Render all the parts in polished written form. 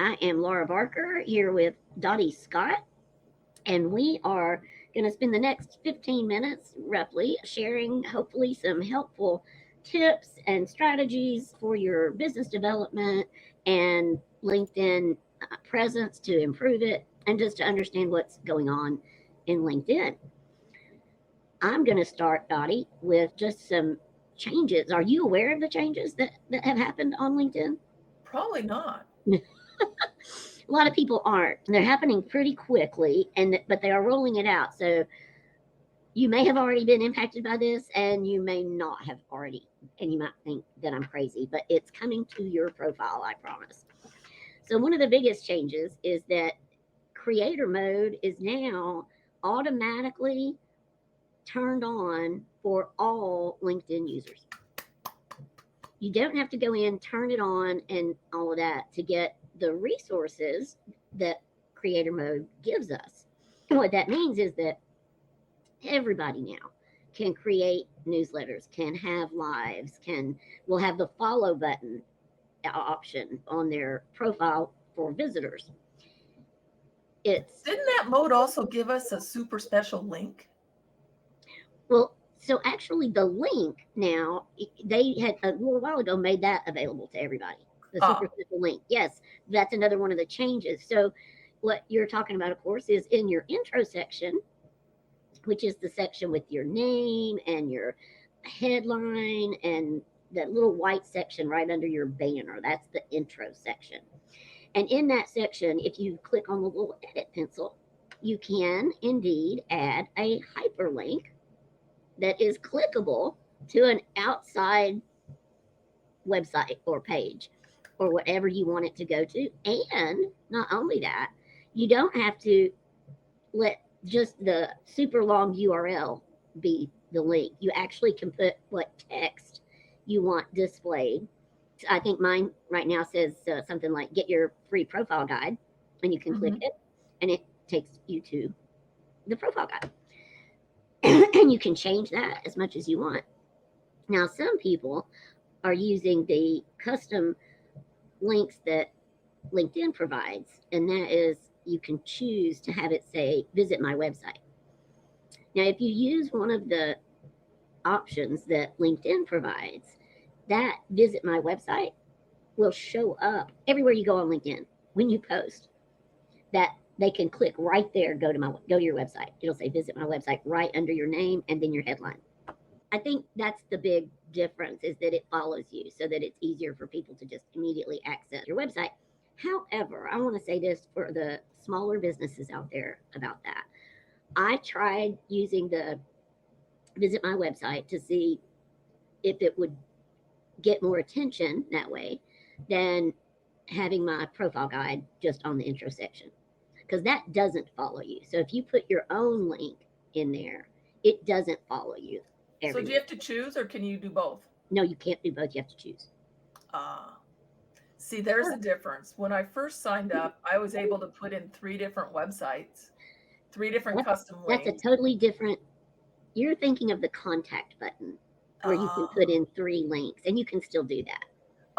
I am Laura Barker here with Dottie Scott, and we are going to spend the next 15 minutes roughly sharing hopefully some helpful tips and strategies for your business development and LinkedIn presence to improve it and just to understand what's going on in LinkedIn. I'm going to start, Dottie, with just some changes. Are you aware of the changes that have happened on LinkedIn? Probably not. A lot of people aren't. They're happening pretty quickly, but they are rolling it out. So you may have already been impacted by this, and you may not have already. And you might think that I'm crazy, but it's coming to your profile, I promise. So one of the biggest changes is that creator mode is now automatically turned on for all LinkedIn users. You don't have to go in, turn it on, and all of that to get the resources that creator mode gives us. And what that means is that everybody now can create newsletters, can have lives, will have the follow button option on their profile for visitors. It's Didn't that mode also give us a super special link? well, so actually the link now they had a little while ago made that available to everybody. The super Ah, special link. Yes, that's another one of the changes. So what you're talking about, of course, is in your intro section, which is the section with your name and your headline and that little white section right under your banner. That's the intro section. And in that section, if you click on the little edit pencil, you can indeed add a hyperlink that is clickable to an outside website or page or whatever you want it to go to. And not only that, you don't have to let just the super long URL be the link. You actually can put what text you want displayed. I think mine right now says something like get your free profile guide, and you can click hmm it, and it takes you to the profile guide. And you can change that as much as you want. Now, some people are using the custom links that LinkedIn provides, and that is you can choose to have it say visit my website. Now, if you use one of the options that LinkedIn provides, that visit my website will show up everywhere you go on LinkedIn when you post. That they can click right there, go to your website. It'll say visit my website right under your name and then your headline. I think that's the big difference is that it follows you so that it's easier for people to just immediately access your website. However, I want to say this for the smaller businesses out there about that. I tried using the visit my website to see if it would get more attention that way than having my profile guide just on the intro section because that doesn't follow you. So if you put your own link in there, it doesn't follow you So do you everywhere. have to choose or can you do both? No, you can't do both. You have to choose. Ah, see, there's the difference. When I first signed up, I was able to put in three different websites, three different That, custom that's a links. totally different. You're thinking of the contact button where you can put Ah, in three links, and you can still do that.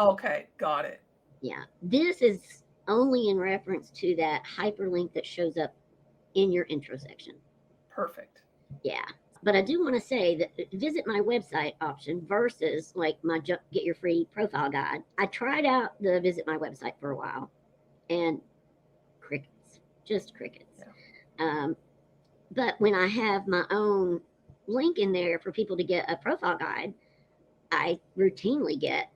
okay, got it. Yeah. This is only in reference to that hyperlink that shows up in your intro section. Perfect. Yeah. But I do want to say that visit my website option versus like my get your free profile guide. I tried out the visit my website for a while and crickets, just crickets. Yeah. Um, but when I have my own link in there for people to get a profile guide, I routinely get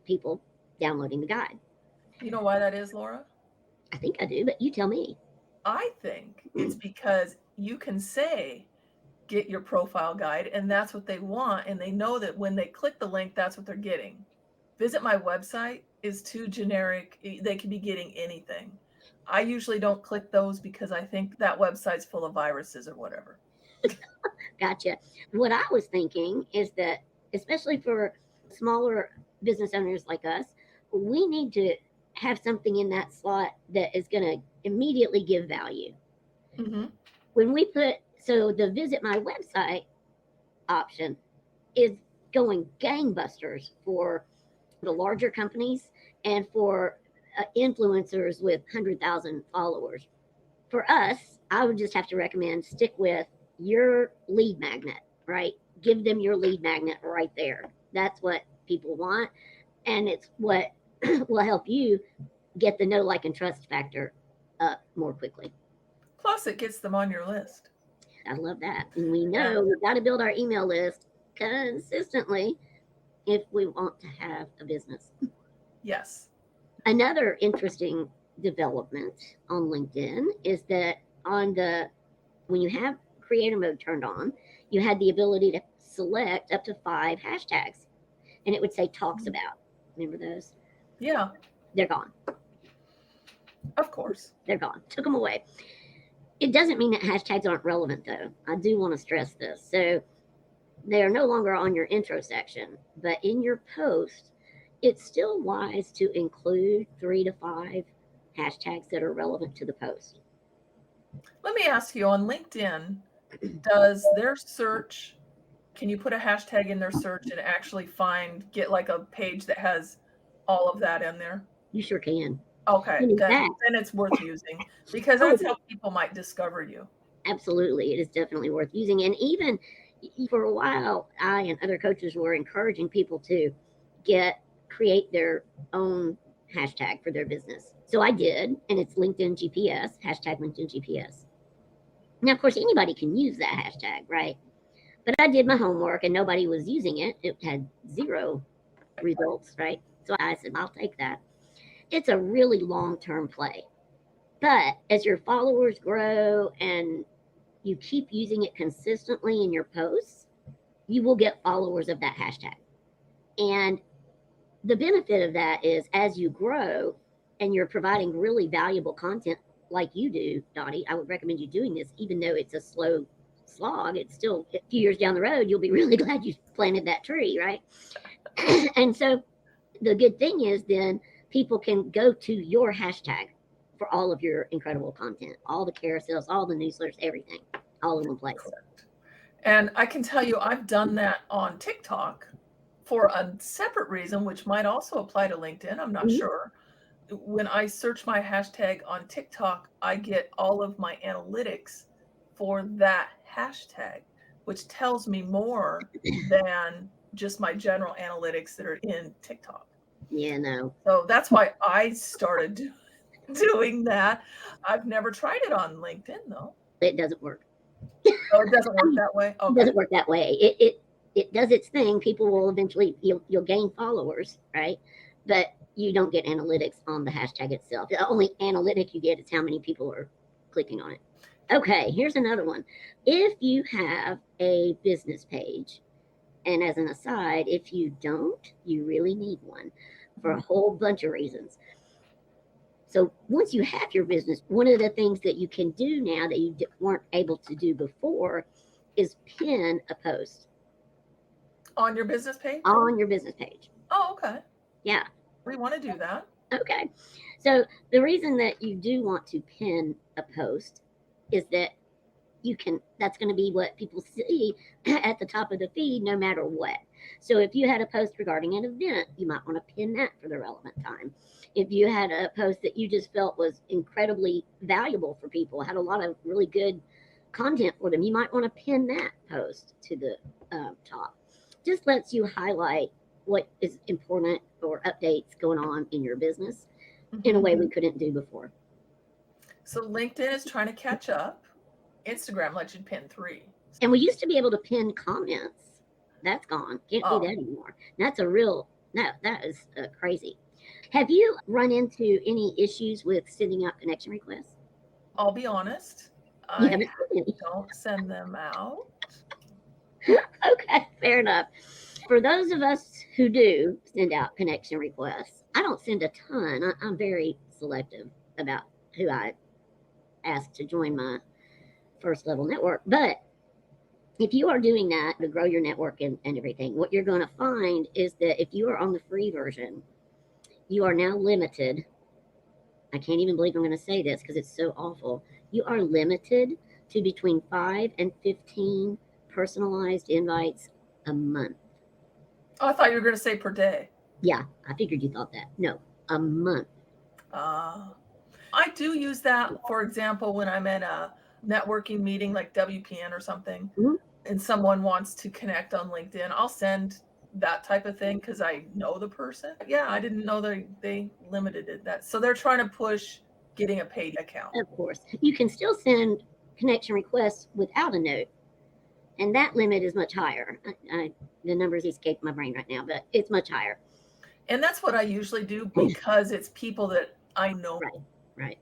people downloading the guide. You know why that is, Laura? I think I do, but you tell me. I think it's because you can say, get your profile guide, and that's what they want. And they know that when they click the link, that's what they're getting. Visit my website is too generic. They could be getting anything. I usually don't click those because I think that website's full of viruses or whatever. Gotcha. What I was thinking is that, especially for smaller business owners like us, we need to have something in that slot that is going to immediately give value. hmm When we put, so the visit my website option is going gangbusters for the larger companies and for influencers with 100,000 followers. For us, I would just have to recommend stick with your lead magnet, right? Give them your lead magnet right there. That's what people want. And it's what will help you get the know, like, and trust factor up more quickly. Plus, it gets them on your list. I love that. And we know we've got to build our email list consistently if we want to have a business. Yes. Another interesting development on LinkedIn is that when you have creator mode turned on, you had the ability to select up to 5 hashtags, and it would say talks about. Remember those? Yeah. They're gone. Of course. They're gone. Took them away. It doesn't mean that hashtags aren't relevant, though. I do want to stress this. So they are no longer on your intro section, but in your post, it's still wise to include 3 to 5 hashtags that are relevant to the post. Let me ask you, on LinkedIn, does their search, can you put a hashtag in their search and actually get like a page that has all of that in there? You sure can. Okay, And in then fact, it's worth using, because that's how people might discover you. absolutely, it is definitely worth using. And even for a while, I and other coaches were encouraging people to create their own hashtag for their business. So I did, and it's LinkedIn GPS, hashtag LinkedIn GPS. Now, of course, anybody can use that hashtag, right? But I did my homework and nobody was using it. It had 0 results, right? So I said, I'll take that. It's a really long-term play. But as your followers grow and you keep using it consistently in your posts, you will get followers of that hashtag. And the benefit of that is, as you grow and you're providing really valuable content like you do, Dottie, I would recommend you doing this, even though it's a slow slog. It's still a few years down the road, you'll be really glad you planted that tree, right? And so the good thing is then people can go to your hashtag for all of your incredible content, all the carousels, all the newsletters, everything, all in one place. Correct. And I can tell you, I've done that on TikTok for a separate reason, which might also apply to LinkedIn. I'm not sure. When I search my hashtag on TikTok, I get all of my analytics for that hashtag, which tells me more than just my general analytics that are in TikTok. Yeah, no. So that's why I started doing that. I've never tried it on LinkedIn, though. It doesn't work. Oh, it doesn't work that way? Okay. It doesn't work that way. It does its thing. People will eventually, you'll gain followers, right? But you don't get analytics on the hashtag itself. The only analytic you get is how many people are clicking on it. Okay, here's another one. If you have a business page, and as an aside, if you don't, you really need one for a whole bunch of reasons. So once you have your business, one of the things that you can do now that you weren't able to do before is pin a post. On your business page? On your business page. Oh, okay. Yeah. We want to do that. Okay. So the reason that you do want to pin a post is that that's going to be what people see at the top of the feed no matter what. So if you had a post regarding an event, you might want to pin that for the relevant time. If you had a post that you just felt was incredibly valuable for people, had a lot of really good content for them, you might want to pin that post to the top. Just lets you highlight what is important or updates going on in your business in a way we couldn't do before. So LinkedIn is trying to catch up. Instagram lets you pin 3. And we used to be able to pin comments. That's gone. Can't do that anymore. That is crazy. Have you run into any issues with sending out connection requests? I'll be honest. I don't send them out. Okay, fair enough. For those of us who do send out connection requests, I don't send a ton. I'm very selective about who I ask to join my first level network. But if you are doing that to grow your network and everything, what you're going to find is that if you are on the free version, you are now limited. I can't even believe I'm going to say this because it's so awful. You are limited to between 5 and 15 personalized invites a month. Oh, I thought you were going to say per day. Yeah, I figured you thought that. No, a month. I do use that, for example, when I'm in a networking meeting like WPN or something, Mhm. and someone wants to connect on LinkedIn, I'll send that type of thing because I know the person. Yeah, I didn't know they limited it that. So they're trying to push getting a paid account. Of course, you can still send connection requests without a note, and that limit is much higher. The numbers escape my brain right now, but it's much higher. And that's what I usually do because it's people that I know. Right, right.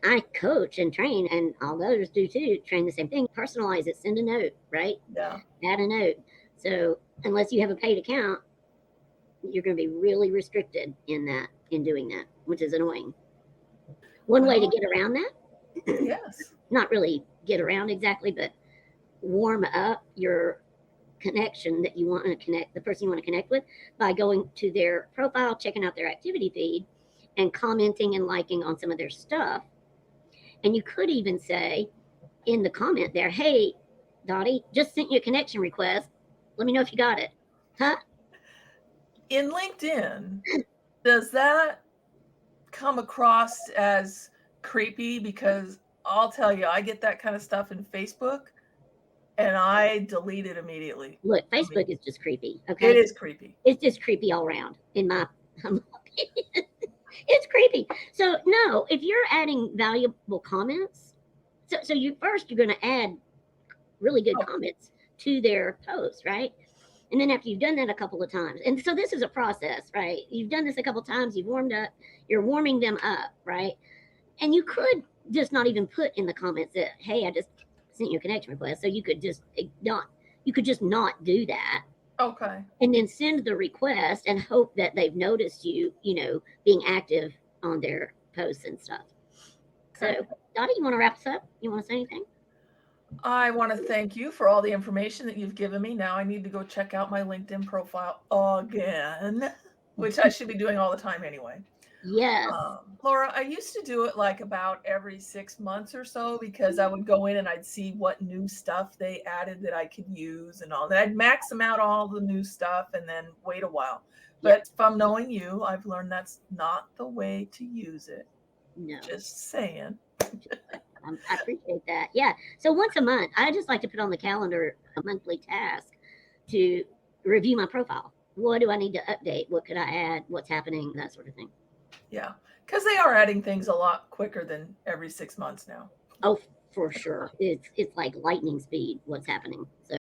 I coach and train, and all the others do too. Train the same thing. Personalize it. Send a note. Right. Yeah. Add a note. So unless you have a paid account, you're going to be really restricted in doing that, which is annoying. One way to Well, get around that, yes. not really get around exactly, but warm up your connection that you want to connect, the person you want to connect with, by going to their profile, checking out their activity feed, and commenting and liking on some of their stuff. And you could even say in the comment there, hey, Dottie, just sent you a connection request. Let me know if you got it. Huh? In LinkedIn, does that come across as creepy? Because I'll tell you, I get that kind of stuff in Facebook and I delete it immediately. Look, I mean, Facebook is just creepy. it Okay. is creepy. It's just creepy all around, in my opinion. It's creepy. So no, if you're adding valuable comments, so you're going to add really good Oh. comments to their post, right? And then after you've done that a couple of times, and so this is a process, right? You've done this a couple of times, you've warmed up, you're warming them up, right? And you could just not even put in the comments that, hey, I just sent you a connection request. So you could just not do that. Okay. And then send the request and hope that they've noticed you, being active on their posts and stuff. Okay. So, Dottie, you want to wrap us up? You want to say anything? I want to thank you for all the information that you've given me. Now I need to go check out my LinkedIn profile again, which I should be doing all the time anyway. Yes. Laura, I used to do it like about every 6 months or so because I would go in and I'd see what new stuff they added that I could use and all that. I'd max them out all the new stuff and then wait a while. But from knowing you, I've learned that's not the way to use it. No. Just saying. I appreciate that. Yeah. So once a month, I just like to put on the calendar a monthly task to review my profile. What do I need to update? What could I add? What's happening? That sort of thing. Yeah. Because they are adding things a lot quicker than every 6 months now. Oh, for sure. It's like lightning speed what's happening. So